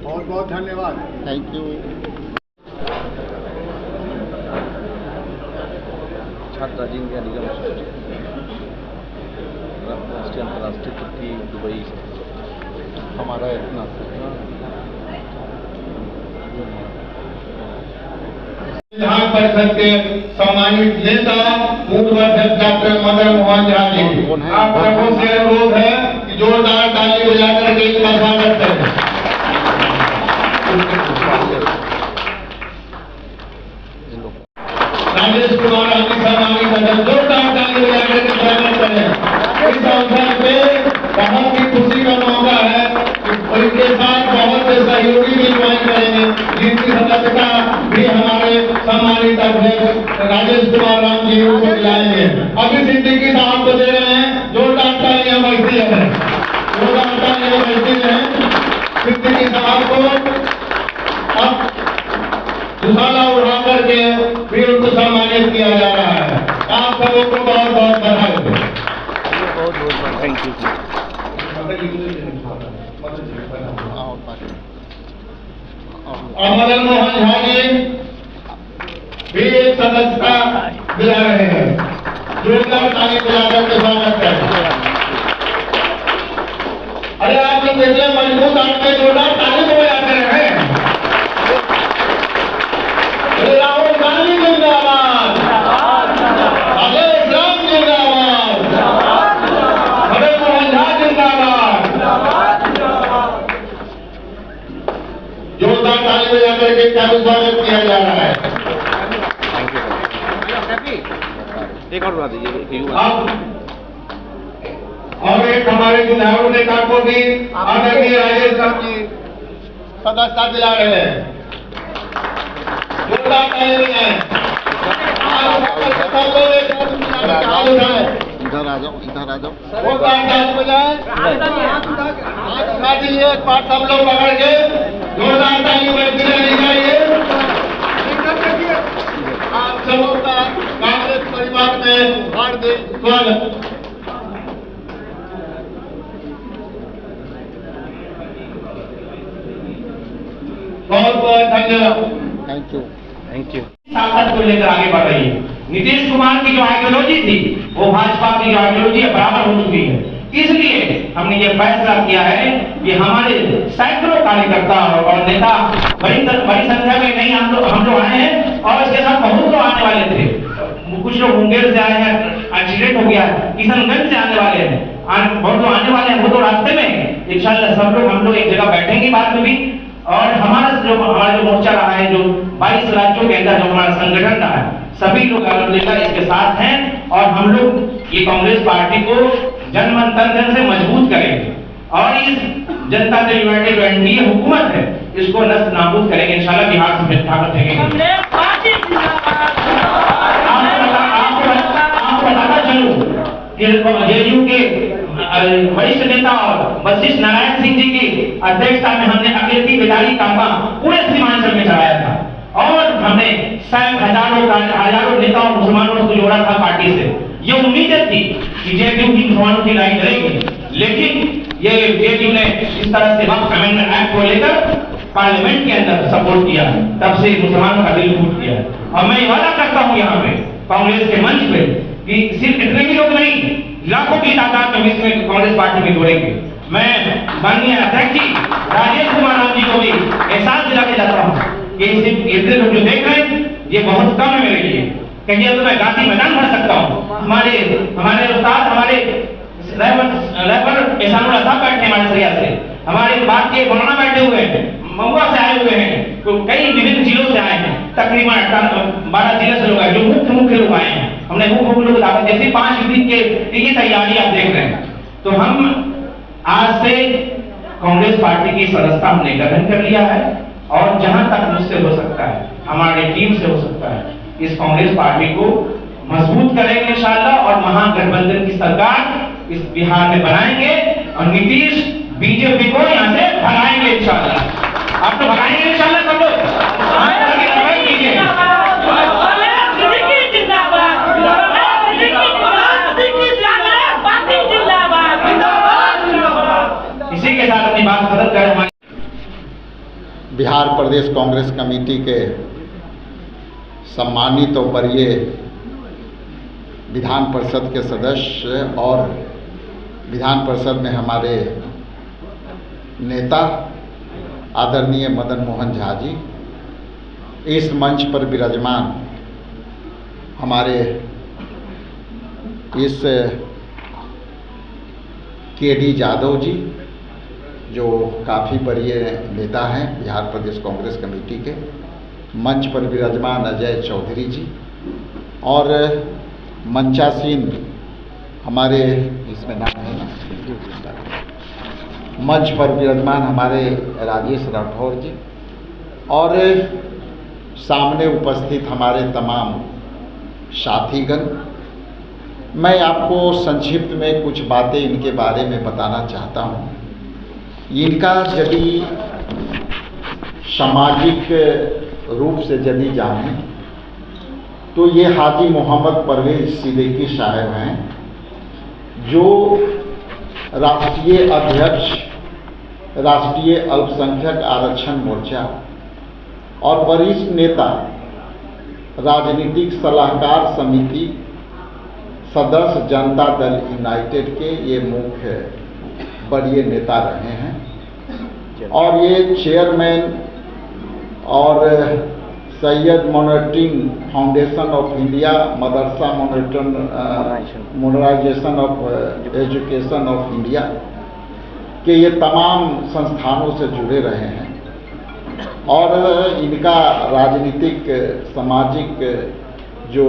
बहुत बहुत धन्यवाद। Thank you. छात्र राजेंद्र निगम राष्ट्रीय अंतर्राष्ट्रीय तुर्की दुबई हमारा इतना विधान परिषद के सम्मानित नेता पूर्व अध्यक्ष डॉक्टर मदन मोहन झा जी, आप लोगों से अनुरोध है कि जोरदार ताली बजाकर के इनका स्वागत करें। राजेश कुमार अभी सम्मानित अध्यक्ष, जोरदार ताली बजाकर के स्वागत करें। इस अवसर पे बहुत ही खुशी का मौका है और इनके साथ बहुत से सहयोगी भी ज्वाइन करेंगे, जिनकी सदस्यता भी हमारे सम्मानित अध्यक्ष राजेश कुमार राम जी को दिलाएंगे। अभी सिद्दीकी साहब को दे रहे हैं, जोरदार तालियां बजती है, जोरदार तालियां बजती है सिद्दीकी साहब को। अब दुशाला उठा करके फिर उनको सम्मानित किया जा रहा है। आप सबों को बहुत बहुत बधाई। बहुत बहुत थैंक यू। और मदन मोहन झा जी भी एक सदस्यता दिला रहे हैं, जोरदार ताली बजाकर के स्वागत करें। अरे आप लोग इतने मजबूत आदमी जोरदार ताली को बजाते रहे। राहुल गांधी जिंदाबाद, अजय राम जिंदाबाद, मदन मोहन झा जिंदाबाद। जोरदार ताली बजाकर के क्या स्वागत किया जा रहा है। एक और बता दीजिए। और एक हमारे जुझारू नेता को भी आदरणीय राजेश जी सदस्यता दिला रहे हैं। जोरदार ताली बजाएं। इधर आ जाओ, इधर आ जाओ। जोरदार ताली बजाएं। हाथ उठा दीजिए एक बार सब लोग पकड़ के, जोरदार ताली बजती रहनी चाहिए। आप सबों का कांग्रेस परिवार में हार्दिक स्वागत। बहुत बहुत धन्यवाद। Thank you. Thank you. ताकत को लेकर आगे बढ़ रही है। नीतीश कुमार की जो आइडियोलॉजी थी वो भाजपा की जो आइडियोलॉजी है बराबर हो चुकी है। इसलिए हमने ये फैसला किया है कि हमारे सैकड़ों कार्यकर्ता और नेता बड़ी संख्या में नहीं हम लोग आए हैं और इसके साथ बहुत लोग आने वाले थे। कुछ लोग मुंगेर से आए हैं, एक्सीडेंट हो गया, किशनगंज से आने वाले हैं, बहुत लोग आने वाले हैं। वो तो रास्ते में इंशाल्लाह सब लोग हम लोग एक जगह बैठेंगे बाद में भी। और हमारा जो मोर्चा रहा है, जो 22 राज्यों के अंदर जो हमारा संगठन रहा है, सभी लोग अल्हम्दुलिल्लाह इसके साथ हैं और हम लोग ये कांग्रेस पार्टी को जन मन तन धन से मजबूत करेंगे और इस जनता दल यूनाइटेड एनडीए हुकूमत है इसको नष्ट नाबूद करेंगे इंशाल्लाह। बिहार से ताकत देंगे। आपको बताता चलूं कि जेडीयू के वरिष्ठ नेता और वशिष्ठ नारायण सिंह जी की अध्यक्षता में हमने अकेली बेदारी कामा पूरे सीमांचल में चलाया था और हमने हजारों नेताओं मुसलमानों को जोड़ा था पार्टी से। ये उम्मीदें थी कि जेडीयू की मुसलमानों की लड़ाई लड़ेगी, लेकिन ये जेडीयू ने इस तरह से वक्त अमेंडमेंट एक्ट को लेकर पार्लियामेंट के अंदर सपोर्ट किया, तब से मुसलमानों का दिल टूट गया। और मैं वादा करता हूँ यहाँ पे कांग्रेस के मंच पे कि सिर्फ इतने ही लोग नहीं, लाखों की तादाद में इसमें कांग्रेस पार्टी में जोड़ेंगे। मैं माननीय अध्यक्ष जी राजेश कुमार राम जी को भी एहसास दिला के जाता हूँ कि इतने लोग जो देख रहे हैं ये बहुत कम है मेरे लिए, कहिए तो मैं गांधी मैदान भर सकता हूँ। हमारे उस्ताद हमारे रहबर एहसानुल्लाह साहब बैठे हैं हमारे सरिया से, हमारे बात के मौलाना बैठे हुए हैं, महुआ से आए हुए हैं, तो कई विभिन्न जिलों से आए हैं, तकरीबन 12 जिले से लोग आए, जो मुख्य लोग आए हैं। हमने मुख्य लोग दावत जैसे 5 दिन की तैयारी आप देख रहे हैं। तो हम आज से कांग्रेस पार्टी की सदस्यता हमने गठन कर लिया है और जहां तक मुझसे हो सकता है, हमारे टीम से हो सकता है, इस कांग्रेस पार्टी को मजबूत करेंगे इंशाल्लाह और महागठबंधन की सरकार इस बिहार में बनाएंगे और नीतीश बीजेपी को यहाँ से भगाएंगे इंशाल्लाह। आप तो भगाएंगे इंशाल्लाह सब लोग। इसी के साथ अपनी बात खत्म करें। बिहार प्रदेश कांग्रेस कमेटी के सम्मानित और वरीय विधान परिषद के सदस्य और विधान परिषद में हमारे नेता आदरणीय मदन मोहन झा जी, इस मंच पर विराजमान हमारे इस के.डी. जादव जी, जो काफ़ी वरीय नेता हैं बिहार प्रदेश कांग्रेस कमेटी के, मंच पर विराजमान अजय चौधरी जी, और मंचासीन हमारे, इसमें नाम है ना, मंच पर विराजमान हमारे राजेश राठौर जी, और सामने उपस्थित हमारे तमाम साथीगण। मैं आपको संक्षिप्त में कुछ बातें इनके बारे में बताना चाहता हूँ। इनका यदि सामाजिक रूप से यदि जाने तो ये हाजी मोहम्मद परवेज सिद्दीकी साहब हैं, जो राष्ट्रीय अध्यक्ष राष्ट्रीय अल्पसंख्यक आरक्षण मोर्चा और वरिष्ठ नेता राजनीतिक सलाहकार समिति सदस्य जनता दल यूनाइटेड के ये मुख्य वरीय नेता रहे हैं, और ये चेयरमैन और Syed monitoring foundation of India, मदरसा modernisation of education of India के ये तमाम संस्थानों से जुड़े रहे हैं, और इनका राजनीतिक सामाजिक जो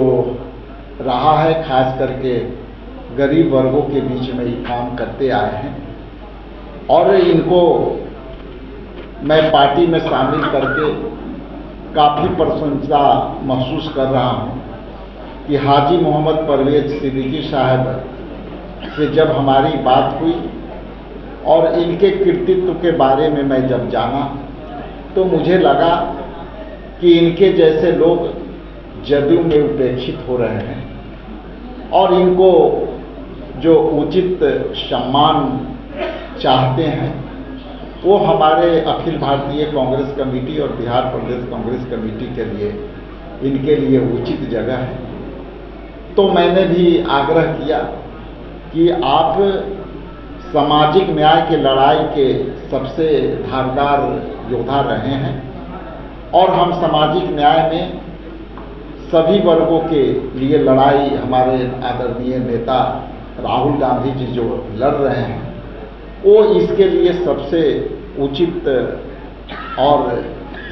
रहा है, खास करके गरीब वर्गों के बीच में ये काम करते आए हैं। और इनको मैं पार्टी में शामिल करके काफ़ी प्रशंसा महसूस कर रहा हूँ कि हाजी मोहम्मद परवेज सिद्दीकी साहब से जब हमारी बात हुई और इनके कृतित्व के बारे में मैं जब जाना, तो मुझे लगा कि इनके जैसे लोग जदयू में उपेक्षित हो रहे हैं, और इनको जो उचित सम्मान चाहते हैं वो हमारे अखिल भारतीय कांग्रेस कमेटी और बिहार प्रदेश कांग्रेस कमेटी के लिए, इनके लिए उचित जगह है। तो मैंने भी आग्रह किया कि आप सामाजिक न्याय की लड़ाई के सबसे धारदार योद्धा रहे हैं, और हम सामाजिक न्याय में सभी वर्गों के लिए लड़ाई हमारे आदरणीय नेता राहुल गांधी जी जो लड़ रहे हैं, वो इसके लिए सबसे उचित और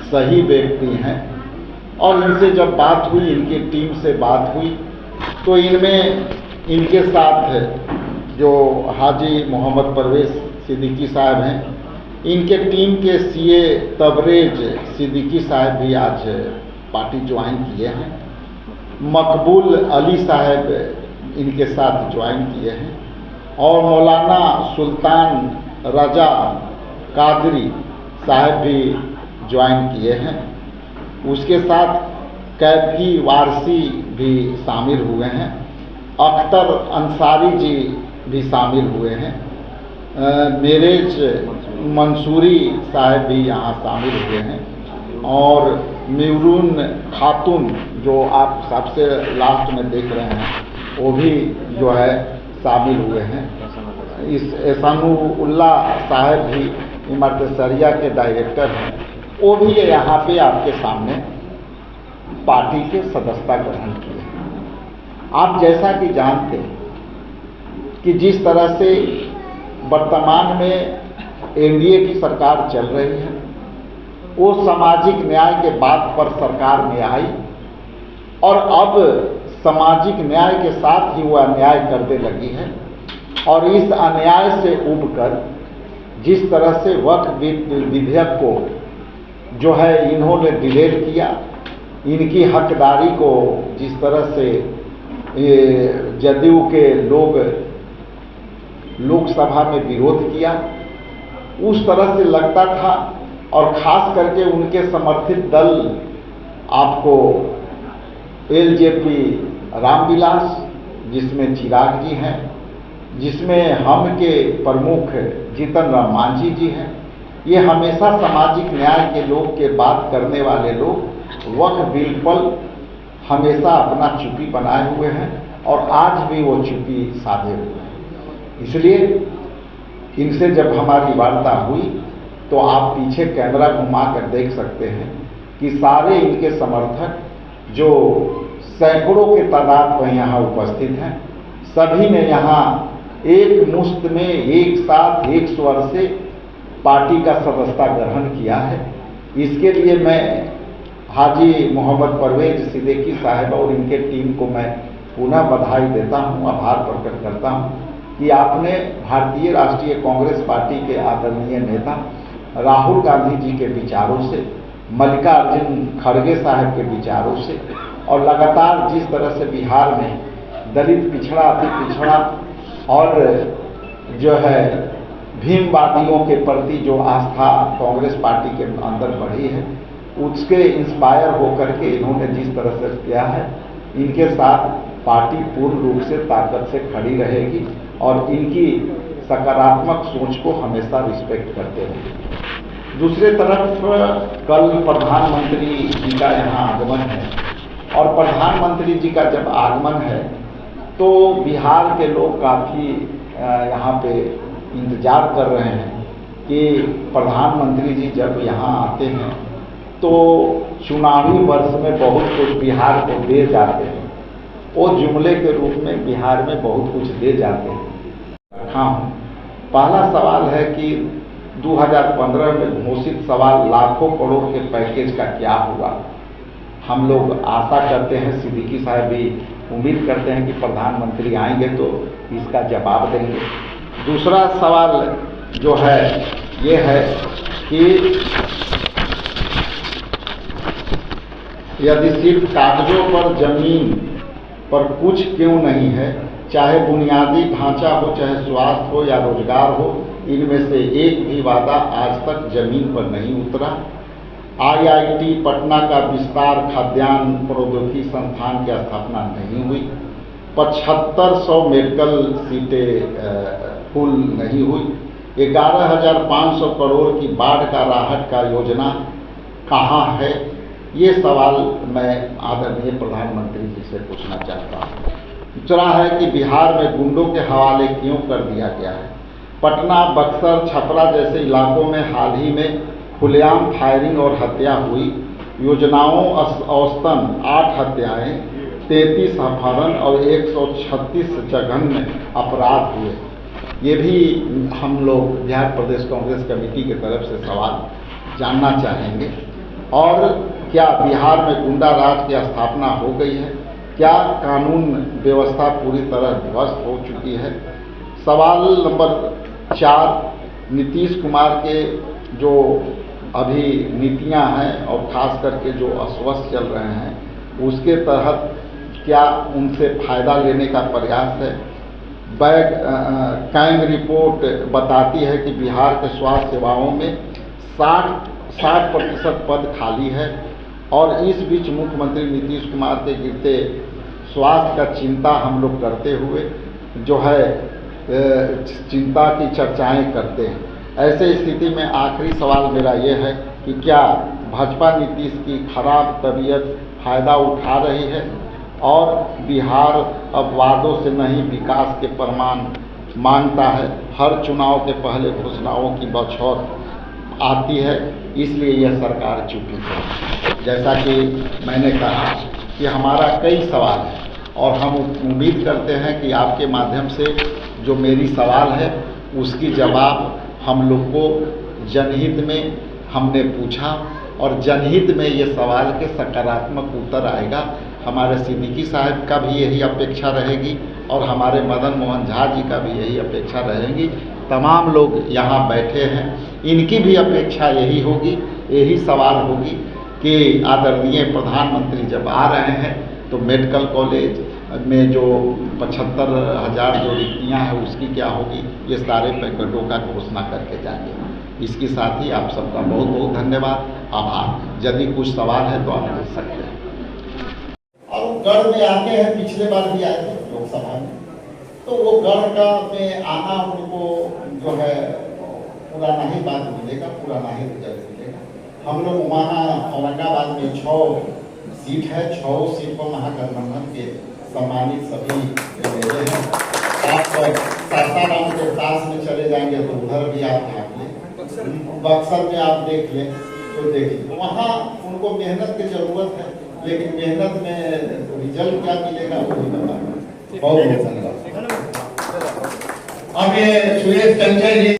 सही व्यक्ति हैं। और इनसे जब बात हुई, इनकी टीम से बात हुई, तो इनमें इनके साथ जो हाजी मोहम्मद परवेज सिद्दीकी साहब हैं, इनके टीम के सीए तबरेज सिद्दीकी साहब भी आज पार्टी ज्वाइन किए हैं, मकबूल अली साहब इनके साथ ज्वाइन किए हैं, और मौलाना सुल्तान रजा कादरी साहब भी ज्वाइन किए हैं। उसके साथ कैफी वारसी भी शामिल हुए हैं, अख्तर अंसारी जी भी शामिल हुए हैं, मेरेज मंसूरी साहब भी यहाँ शामिल हुए हैं, और मिरून खातून जो आप सबसे लास्ट में देख रहे हैं, वो भी जो है शामिल हुए हैं। इस एहसानुल्ला साहब भी इमरतसरिया के डायरेक्टर हैं, वो भी यहाँ पे आपके सामने पार्टी के सदस्यता ग्रहण किए हैं। आप जैसा कि जानते हैं कि जिस तरह से वर्तमान में एनडीए की सरकार चल रही है, वो सामाजिक न्याय के बात पर सरकार में आई, और अब सामाजिक न्याय के साथ ही वो अन्याय करने लगी है। और इस अन्याय से उबकर जिस तरह से वक्फ विधेयक को जो है इन्होंने डिलेट किया, इनकी हकदारी को जिस तरह से जदयू के लोग लोकसभा में विरोध किया, उस तरह से लगता था, और खास करके उनके समर्थित दल आपको एलजेपी रामविलास, जिसमें चिराग जी हैं, जिसमें हम के प्रमुख जीतन राम मांझी जी हैं, ये हमेशा सामाजिक न्याय के लोग के बात करने वाले लोग वक्फ बिल पर हमेशा अपना चुप्पी बनाए हुए हैं और आज भी वो चुप्पी साधे हुए हैं। इसलिए इनसे जब हमारी वार्ता हुई तो आप पीछे कैमरा घुमा कर देख सकते हैं कि सारे इनके समर्थक जो सैकड़ों के तादाद में यहाँ उपस्थित हैं, सभी ने यहाँ एक मुश्त में एक साथ एक स्वर से पार्टी का सदस्यता ग्रहण किया है। इसके लिए मैं हाजी मोहम्मद परवेज सिद्दीकी साहब और इनके टीम को मैं पुनः बधाई देता हूँ, आभार प्रकट करता हूँ कि आपने भारतीय राष्ट्रीय कांग्रेस पार्टी के आदरणीय नेता राहुल गांधी जी के विचारों से, मल्लिकार्जुन खड़गे साहब के विचारों से और लगातार जिस तरह से बिहार में दलित पिछड़ा, अति पिछड़ा और जो है भीमवादियों के प्रति जो आस्था कांग्रेस पार्टी के अंदर बढ़ी है, उसके इंस्पायर होकर के इन्होंने जिस तरह से किया है, इनके साथ पार्टी पूर्ण रूप से ताकत से खड़ी रहेगी और इनकी सकारात्मक सोच को हमेशा रिस्पेक्ट करते रहेंगे। दूसरे तरफ कल प्रधानमंत्री जी का यहाँ आगमन है और प्रधानमंत्री जी का जब आगमन है तो बिहार के लोग काफ़ी यहाँ पे इंतजार कर रहे हैं कि प्रधानमंत्री जी जब यहाँ आते हैं तो चुनावी वर्ष में बहुत कुछ बिहार को दे जाते हैं, वो जुमले के रूप में बिहार में बहुत कुछ दे जाते हैं। हाँ, पहला सवाल है कि 2015 में घोषित सवाल लाखों करोड़ के पैकेज का क्या हुआ। हम लोग आशा करते हैं, सिद्दीकी साहब भी उम्मीद करते हैं कि प्रधानमंत्री आएंगे तो इसका जवाब देंगे। दूसरा सवाल जो है ये है कि यदि सिर्फ कागजों पर जमीन पर कुछ क्यों नहीं है, चाहे बुनियादी ढांचा हो, चाहे स्वास्थ्य हो या रोजगार हो, इनमें से एक भी वादा आज तक जमीन पर नहीं उतरा। IIT पटना का विस्तार, खाद्यान्न प्रौद्योगिकी संस्थान की स्थापना नहीं हुई। 7500 मेडिकल सीटें फुल नहीं हुई। 11,500 करोड़ की बाढ़ का राहत का योजना कहाँ है, ये सवाल मैं आदरणीय प्रधानमंत्री जी से पूछना चाहता हूँ। दूसरा है कि बिहार में गुंडों के हवाले क्यों कर दिया गया है। पटना, बक्सर, छपरा जैसे इलाकों में हाल ही में खुलेआम फायरिंग और हत्या हुई। योजनाओं औसतन 8 हत्याएं, 33 अपहरण और 136 जघन्य अपराध हुए। ये भी हम लोग बिहार प्रदेश कांग्रेस कमेटी की तरफ से सवाल जानना चाहेंगे। और क्या बिहार में गुंडा राज की स्थापना हो गई है? क्या कानून व्यवस्था पूरी तरह ध्वस्त हो चुकी है? सवाल नंबर 4, नीतीश कुमार के जो अभी नीतियां हैं और खास करके जो अस्वस्थ चल रहे हैं, उसके तहत क्या उनसे फायदा लेने का प्रयास है? कैंग रिपोर्ट बताती है कि बिहार के स्वास्थ्य सेवाओं में 60% पद खाली है और इस बीच मुख्यमंत्री नीतीश कुमार के गिरते स्वास्थ्य का चिंता हम लोग करते हुए जो है चिंता की चर्चाएं करते हैं। ऐसे स्थिति में आखिरी सवाल मेरा ये है कि क्या भाजपा नीतीश की खराब तबीयत फायदा उठा रही है और बिहार अब वादों से नहीं विकास के प्रमाण मांगता है। हर चुनाव के पहले घोषणाओं की बौछार आती है, इसलिए यह सरकार चुपी है। जैसा कि मैंने कहा कि हमारा कई सवाल है और हम उम्मीद करते हैं कि आपके माध्यम से जो मेरी सवाल है उसकी जवाब हम लोग को जनहित में हमने पूछा और जनहित में ये सवाल के सकारात्मक उत्तर आएगा। हमारे सिद्दीकी साहब का भी यही अपेक्षा रहेगी और हमारे मदन मोहन झा जी का भी यही अपेक्षा रहेगी। तमाम लोग यहाँ बैठे हैं, इनकी भी अपेक्षा यही होगी, यही सवाल होगी कि आदरणीय प्रधानमंत्री जब आ रहे हैं तो मेडिकल कॉलेज में जो 75,000 जो रिक्तियाँ हैं उसकी क्या होगी, ये सारे पैकेटों का घोषणा करके जाएंगे। इसके साथ ही आप सबका बहुत बहुत धन्यवाद, आभार। यदि कुछ सवाल है तो आप पूछ सकते हैं। और गढ़ में आते हैं, पिछले बार भी आए थे लोकसभा में, तो वो गढ़ का में आना उनको जो है पुराना ही बात मिलेगा, पुराना ही रिजल्ट मिलेगा। हम लोग वहाँ औरंगाबाद में 6 सीट है, 6 सीट पर महागठबंधन के सम्मानित सभी ले हैं। आप सासाराम के पास में चले जाएंगे तो उधर भी आप भाग लें, बक्सर में आप देख लें तो देखिए वहाँ उनको मेहनत की जरूरत है, लेकिन मेहनत में रिजल्ट क्या मिलेगा वो भी बता। बहुत बहुत धन्यवाद। अब ये सुरेश चंचल जी